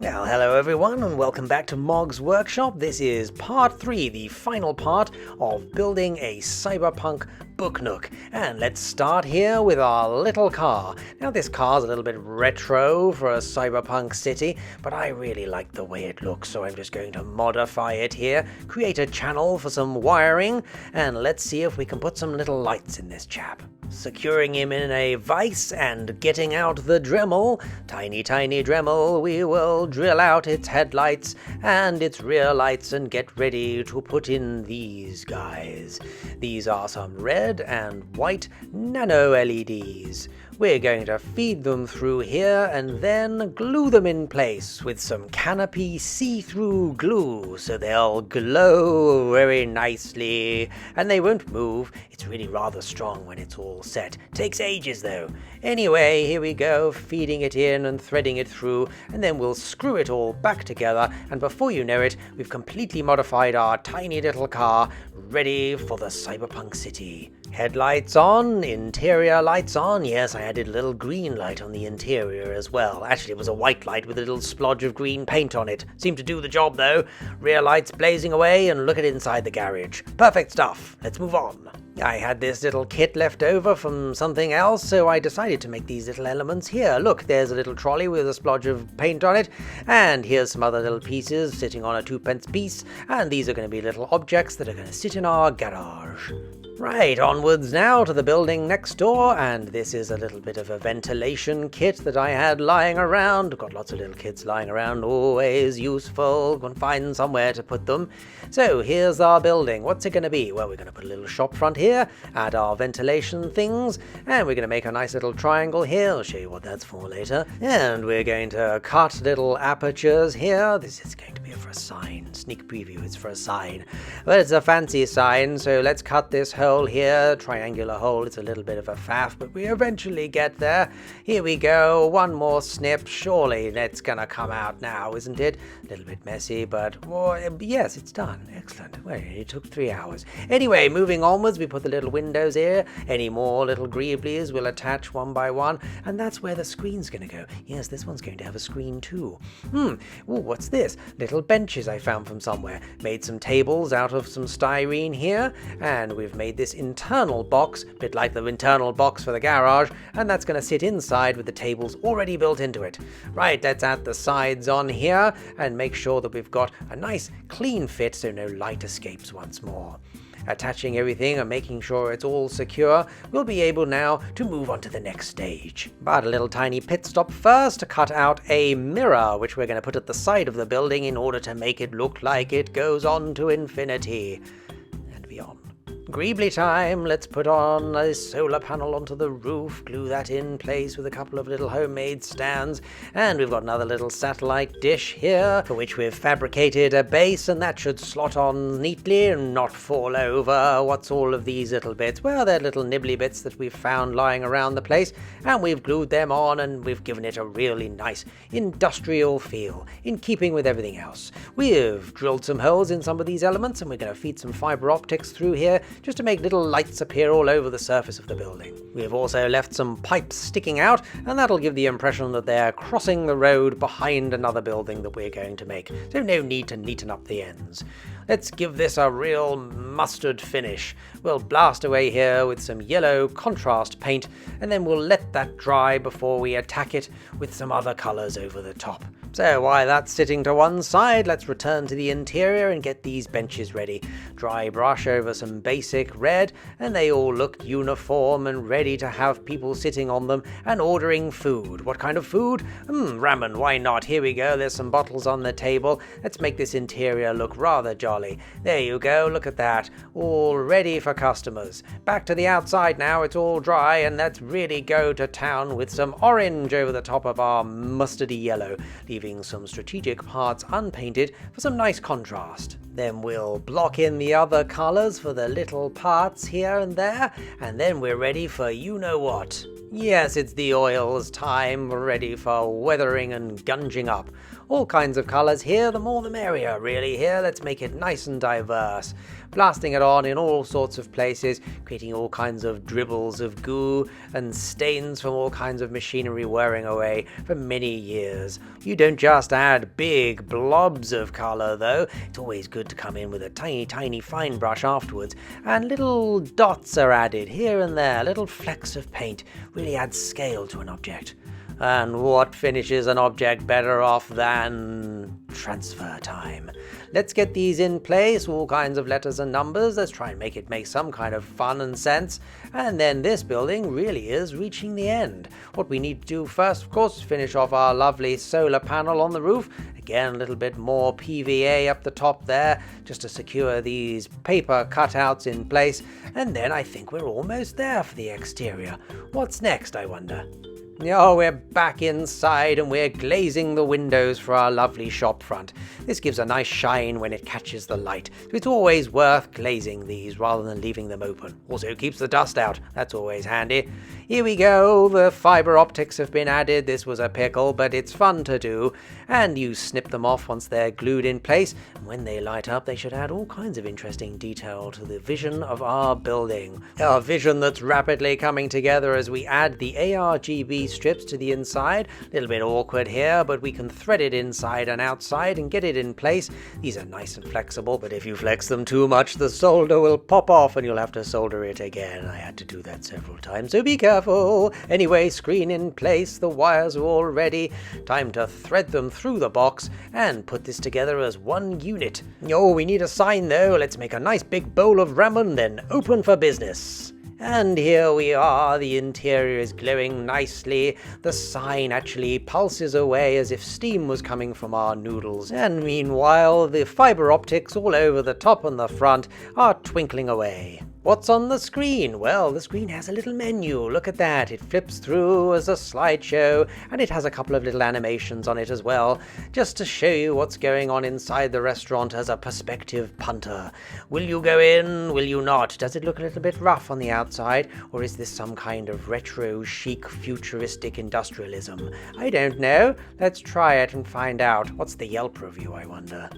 Well, hello everyone, and welcome back to Mog's Workshop. This is part 3, the final part of building a Cyberpunk book Nook. And let's start here with our little car. Now this car's a little bit retro for a Cyberpunk city, but I really like the way it looks, so I'm just going to modify it here, create a channel for some wiring, and let's see if we can put some little lights in this chap. Securing him in a vise and getting out the Dremel. Tiny, tiny Dremel, we will drill out its headlights and its rear lights and get ready to put in these guys. These are some red and white nano LEDs. We're going to feed them through here and then glue them in place with some canopy see-through glue so they'll glow very nicely and they won't move. It's really rather strong when it's all set. Takes ages though. Anyway, here we go, feeding it in and threading it through, and then we'll screw it all back together, and before you know it, we've completely modified our tiny little car, ready for the Cyberpunk city. Headlights on, interior lights on. Yes, I added a little green light on the interior as well. Actually, it was a white light with a little splodge of green paint on it. Seemed to do the job though. Rear lights blazing away, and look at inside the garage. Perfect stuff. Let's move on. I had this little kit left over from something else, so I decided to make these little elements here. Look, there's a little trolley with a splodge of paint on it, and here's some other little pieces sitting on a 2p piece, and these are going to be little objects that are going to sit in our garage. Right, onwards now to the building next door, and this is a little bit of a ventilation kit that I had lying around. Got lots of little kits lying around, always useful, can find somewhere to put them. So here's our building. What's it going to be? Well, we're going to put a little shop front here, add our ventilation things, and we're going to make a nice little triangle here. I'll show you what that's for later. And we're going to cut little apertures here. This is going to be for a sign. Sneak preview, it's for a sign. But it's a fancy sign, so let's cut this hole here, triangular hole. It's a little bit of a faff, but we eventually get there. Here we go, one more snip. Surely that's gonna come out now, isn't it? A little bit messy, but well, yes, it's done. Excellent. Well, it took 3 hours. Anyway, moving onwards, we put the little windows here. Any more little greeblies we'll attach one by one, and that's where the screen's gonna go. Yes, this one's going to have a screen too. Ooh, what's this? Little benches I found from somewhere. Made some tables out of some styrene here, and we've made this internal box, a bit like the internal box for the garage, and that's going to sit inside with the tables already built into it. Right, let's add the sides on here and make sure that we've got a nice clean fit so no light escapes once more. Attaching everything and making sure it's all secure, we'll be able now to move on to the next stage. But a little tiny pit stop first to cut out a mirror, which we're going to put at the side of the building in order to make it look like it goes on to infinity and beyond. Greebly time, let's put on a solar panel onto the roof, glue that in place with a couple of little homemade stands, and we've got another little satellite dish here for which we've fabricated a base, and that should slot on neatly and not fall over. What's all of these little bits? Well, they're little nibbly bits that we've found lying around the place, and we've glued them on and we've given it a really nice industrial feel in keeping with everything else. We've drilled some holes in some of these elements, and we're going to feed some fiber optics through here just to make little lights appear all over the surface of the building. We have also left some pipes sticking out, and that'll give the impression that they're crossing the road behind another building that we're going to make, so no need to neaten up the ends. Let's give this a real mustard finish. We'll blast away here with some yellow contrast paint, and then we'll let that dry before we attack it with some other colours over the top. So while that's sitting to one side, let's return to the interior and get these benches ready. Dry brush over some basic red, and they all look uniform and ready to have people sitting on them and ordering food. What kind of food? Ramen, why not? Here we go, there's some bottles on the table. Let's make this interior look rather jolly. There you go, look at that. All ready for customers. Back to the outside now, it's all dry, and let's really go to town with some orange over the top of our mustardy yellow, leaving some strategic parts unpainted for some nice contrast. Then we'll block in the other colours for the little parts here and there, and then we're ready for you-know-what. Yes, it's the oils time, ready for weathering and gunging up. All kinds of colours here, the more the merrier, really here. Let's make it nice and diverse. blasting it on in all sorts of places, creating all kinds of dribbles of goo and stains from all kinds of machinery wearing away for many years. You don't just add big blobs of colour though, it's always good to come in with a tiny fine brush afterwards, and little dots are added here and there, little flecks of paint, really adds scale to an object. And what finishes an object better off than transfer time? Let's get these in place, all kinds of letters and numbers. Let's try and make it make some kind of fun and sense. And then this building really is reaching the end. What we need to do first, of course, is finish off our lovely solar panel on the roof. Again, a little bit more PVA up the top there, just to secure these paper cutouts in place. And then I think we're almost there for the exterior. What's next, I wonder? Oh, we're back inside and we're glazing the windows for our lovely shop front. This gives a nice shine when it catches the light, so it's always worth glazing these rather than leaving them open. Also keeps the dust out, that's always handy. Here we go, the fibre optics have been added. This was a pickle, but it's fun to do. And you snip them off once they're glued in place, and when they light up they should add all kinds of interesting detail to the vision of our building. Our vision that's rapidly coming together as we add the ARGB strips to the inside. A little bit awkward here, but we can thread it inside and outside and get it in place. These are nice and flexible, but if you flex them too much the solder will pop off and you'll have to solder it again. I had to do that several times, so be careful. Anyway, screen in place, the wires are all ready. Time to thread them through the box and put this together as one unit. Oh, we need a sign though. Let's make a nice big bowl of ramen, then open for business. And here we are, the interior is glowing nicely, the sign actually pulses away as if steam was coming from our noodles, and meanwhile the fibre optics all over the top and the front are twinkling away. What's on the screen? Well, the screen has a little menu. Look at that. It flips through as a slideshow, and it has a couple of little animations on it as well, just to show you what's going on inside the restaurant as a perspective punter. Will you go in? Will you not? Does it look a little bit rough on the outside, or is this some kind of retro, chic, futuristic industrialism? I don't know. Let's try it and find out. What's the Yelp review, I wonder?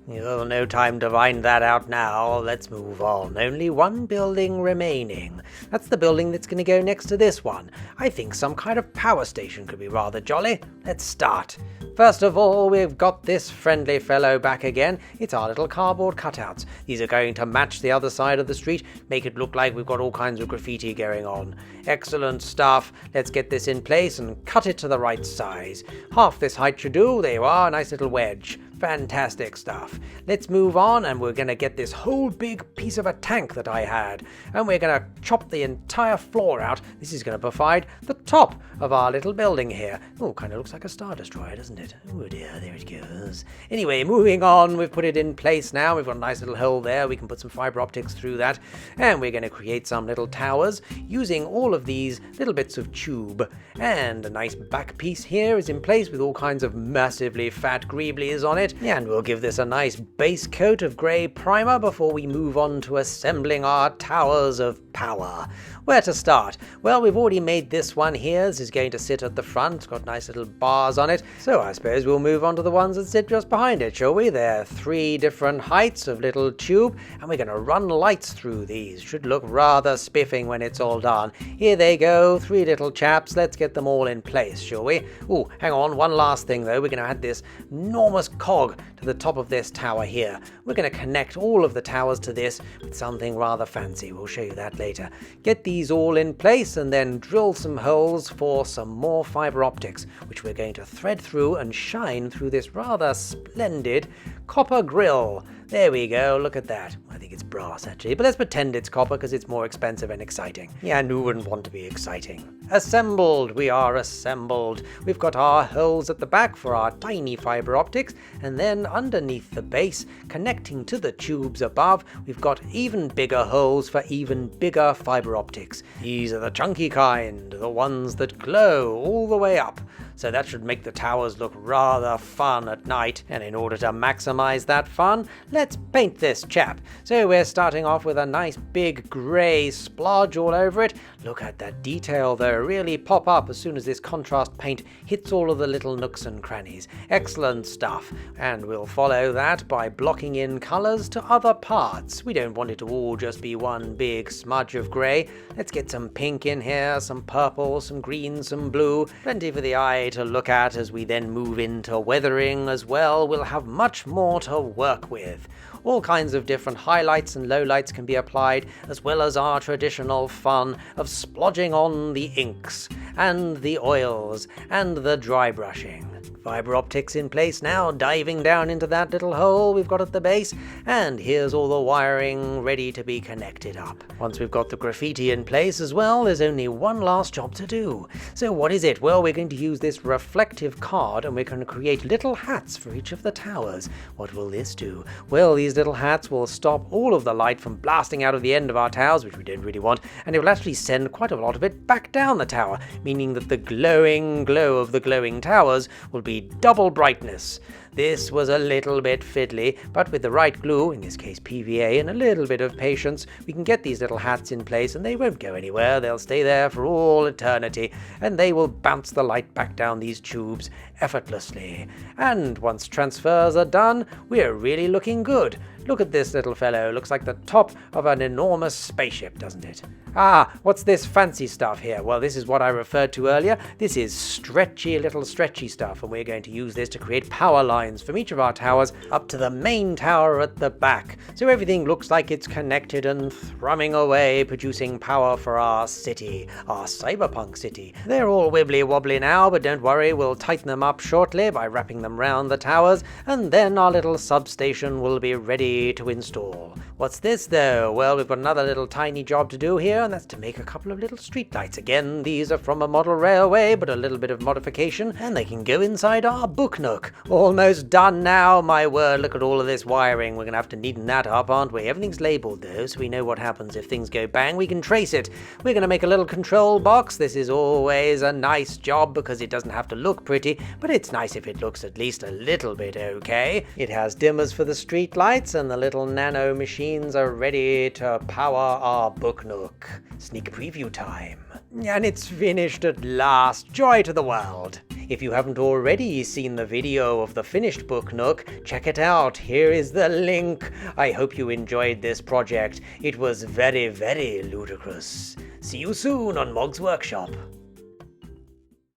Oh, no time to find that out now. Let's move on. Only one building remaining. That's the building that's going to go next to this one. I think some kind of power station could be rather jolly. Let's start. First of all, we've got this friendly fellow back again. It's our little cardboard cutouts. These are going to match the other side of the street, make it look like we've got all kinds of graffiti going on. Excellent stuff. Let's get this in place and cut it to the right size. Half this height should do. There you are, nice little wedge. Fantastic stuff. Let's move on, and we're going to get this whole big piece of a tank that I had, and we're going to chop the entire floor out. This is going to provide the top of our little building here. Oh, kind of looks like a Star Destroyer, doesn't it? Oh dear, there it goes. Anyway, moving on, we've put it in place now. We've got a nice little hole there. We can put some fibre optics through that, and we're going to create some little towers using all of these little bits of tube. And a nice back piece here is in place with all kinds of massively fat greeblies on it. And we'll give this a nice base coat of grey primer before we move on to assembling our towers of power. Where to start? Well, we've already made this one here. This is going to sit at the front. It's got nice little bars on it. So I suppose we'll move on to the ones that sit just behind it, shall we? They're 3 different heights of little tube, and we're going to run lights through these. Should look rather spiffing when it's all done. Here they go, 3 little chaps. Let's get them all in place, shall we? Oh, hang on. One last thing, though. We're going to add this enormous cog to the top of this tower here. We're going to connect all of the towers to this with something rather fancy. We'll show you that later. Get these all in place and then drill some holes for some more fibre optics, which we're going to thread through and shine through this rather splendid copper grill. There we go, look at that. I think it's brass actually, but let's pretend it's copper because it's more expensive and exciting. Yeah, and who wouldn't want to be exciting? Assembled, we are assembled. We've got our holes at the back for our tiny fibre optics, and then underneath the base, connecting to the tubes above, we've got even bigger holes for even bigger fibre optics. These are the chunky kind, the ones that glow all the way up. so that should make the towers look rather fun at night. And in order to maximize that fun, let's paint this chap. So we're starting off with a nice big grey splodge all over it. Look at that detail though, really pop up as soon as this contrast paint hits all of the little nooks and crannies. Excellent stuff. And we'll follow that by blocking in colours to other parts. We don't want it to all just be one big smudge of grey. Let's get some pink in here, some purple, some green, some blue. Plenty for the eye to look at as we then move into weathering as well. We'll have much more to work with. All kinds of different highlights and lowlights can be applied, as well as our traditional fun of splodging on the inks, and the oils, and the dry brushing. Fiber optics in place now, diving down into that little hole we've got at the base, and here's all the wiring ready to be connected up. Once we've got the graffiti in place as well, there's only one last job to do. So what is it? Well, we're going to use this reflective card, and we're going to create little hats for each of the towers. What will this do? Well, these little hats will stop all of the light from blasting out of the end of our towers, which we don't really want, and it will actually send quite a lot of it back down the tower, meaning that the glowing glow of the glowing towers will be double brightness. This was a little bit fiddly, but with the right glue, in this case PVA, and a little bit of patience, we can get these little hats in place, and they won't go anywhere. They'll stay there for all eternity, and they will bounce the light back down these tubes effortlessly. And once transfers are done, we're really looking good. Look at this little fellow. Looks like the top of an enormous spaceship, doesn't it? Ah, what's this fancy stuff here? Well, this is what I referred to earlier. This is little stretchy stuff, and we're going to use this to create power lines from each of our towers up to the main tower at the back. So everything looks like it's connected and thrumming away, producing power for our city, our cyberpunk city. They're all wibbly wobbly now, but don't worry, we'll tighten them up shortly by wrapping them round the towers, and then our little substation will be ready to install. What's this though? Well, we've got another little tiny job to do here, and that's to make a couple of little streetlights. Again, these are from a model railway, but a little bit of modification, and they can go inside our book nook. Almost done now, my word, look at all of this wiring. We're gonna have to neaten that up, aren't we? Everything's labeled though, so we know what happens if things go bang. We can trace it. We're gonna make a little control box. This is always a nice job because it doesn't have to look pretty, but it's nice if it looks at least a little bit okay. It has dimmers for the street lights, and the little nano machines are ready to power our book nook. Sneak preview time. And it's finished at last. Joy to the world. If you haven't already seen the video of the finished book nook, check it out. Here is the link. I hope you enjoyed this project. It was very, very ludicrous. See you soon on Mog's Workshop.